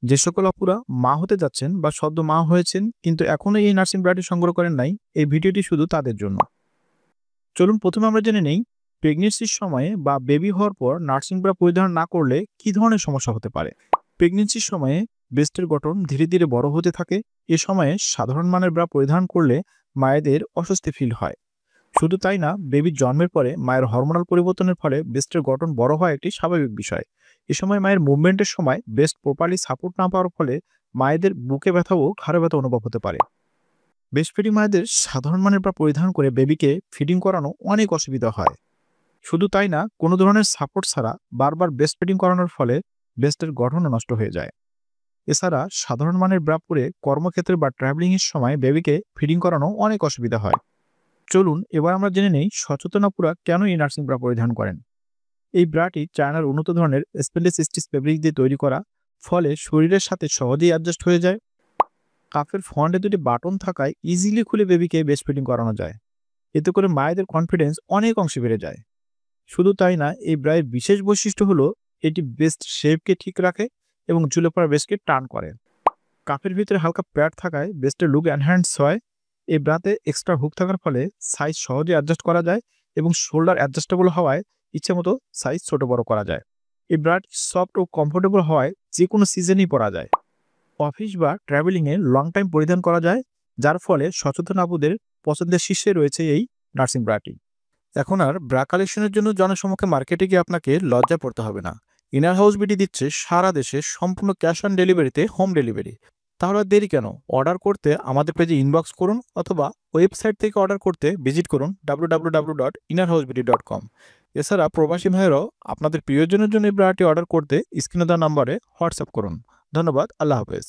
যে সকল আপুরা মা হতে যাচ্ছেন বা সদ্য মা হয়েছেন কিন্তু এখনো এই নার্সিং ব্রাটি সংগ্রহ করেন নাই, এই ভিডিওটি শুধু তাদের জন্য। চলুন প্রথমে আমরা জেনে নেই প্রেগনেন্সির সময়ে বা বেবি হওয়ার পর নার্সিং ব্রা পরিধান না করলে কি ধরনের সমস্যা হতে পারে। প্রেগনেন্সির সময়ে ব্রেস্টের গঠন ধীরে ধীরে বড় হতে থাকে। এ সময়ে সাধারণ মানের ব্রা পরিধান করলে মায়েদের অস্বস্তি ফিল হয়। শুধু তাই না, বেবির জন্মের পরে মায়ের হরমোনাল পরিবর্তনের ফলে ব্রেস্টের গঠন বড় হওয়া একটি স্বাভাবিক বিষয়। এ সময় মায়ের মুভমেন্টের সময় ব্রেস্ট প্রপারলি সাপোর্ট না পাওয়ার ফলে মায়েদের বুকে ব্যথা ও ঘাড়ে ব্যথা অনুভব হতে পারে। ব্রেস্ট ফিডিং মায়েদের সাধারণ মানের ব্রা পরিধান করে বেবিকে ফিডিং করানো অনেক অসুবিধা হয়। শুধু তাই না, কোনো ধরনের সাপোর্ট ছাড়া বারবার ব্রেস্ট ফিডিং করানোর ফলে ব্রেস্টের গঠনও নষ্ট হয়ে যায়। এছাড়া সাধারণ মানের ব্রা পরে কর্মক্ষেত্রে বা ট্রাভেলিং এর সময় বেবিকে ফিডিং করানো অনেক অসুবিধা হয়। চলুন এবার আমরা জেনে নেই সচেতন আপুরা কেন এই নার্সিং ব্রা পরিধান করেন। এই ব্রাটি চায়নার উন্নত ধরনের স্পেনলেস স্টিচ ফেব্রিক দিয়ে তৈরি করা, ফলে শরীরের সাথে সহজেই অ্যাডজাস্ট হয়ে যায়। কাফের ফ্রন্টে দুটি বাটন থাকায় ইজিলি খুলে বেবিকে ব্রেস্ট ফিডিং করানো যায়। এতে করে মায়েদের কনফিডেন্স অনেক অংশে বেড়ে যায়। শুধু তাই না, এই ব্রায়ের বিশেষ বৈশিষ্ট্য হলো এটি ব্রেস্ট শেপকে ঠিক রাখে এবং ঝুলে পড়া ব্রেস্টকে টার্ন করে। কাফের ভিতরে হালকা প্যাড থাকায় ব্রেস্টের লুক এনহ্যান্স হয়। এই ব্রাতে এক্সট্রা হুক থাকার ফলে সাইজ সহজে অ্যাডজাস্ট করা যায় এবং শোল্ডার অ্যাডজাস্টেবল হওয়ায় ইচ্ছেমতো সাইজ ছোট বড় করা যায়। এই ব্রাটি সফট ও কমফোর্টেবল হওয়ায় যে কোনো সিজনেই পরা যায়। অফিস বা ট্রাভেলিংয়ে লং টাইম পরিধান করা যায়, যার ফলে সচেতন আপুদের পছন্দের শীর্ষে রয়েছে এই নার্সিং ব্রাটি। এখন আর ব্রা কালেকশনের জন্য জনসমক্ষে মার্কেটে গিয়ে আপনাকে লজ্জা পড়তে হবে না। ইনার হাউস বিডি দিচ্ছে সারা দেশে সম্পূর্ণ ক্যাশ অন ডেলিভারিতে হোম ডেলিভারি। তাহলে আর দেরি কেন? অর্ডার করতে আমাদের পেজে ইনবক্স করুন অথবা ওয়েবসাইট থেকে অর্ডার করতে ভিজিট করুন www.innerhousebd.com। এছাড়া প্রবাসী ভাইয়েরাও আপনাদের প্রিয়জনের জন্য এই ব্রাটি অর্ডার করতে স্ক্রিনে দেওয়া নম্বরে হোয়াটসঅ্যাপ করুন। ধন্যবাদ। আল্লাহ হাফেজ।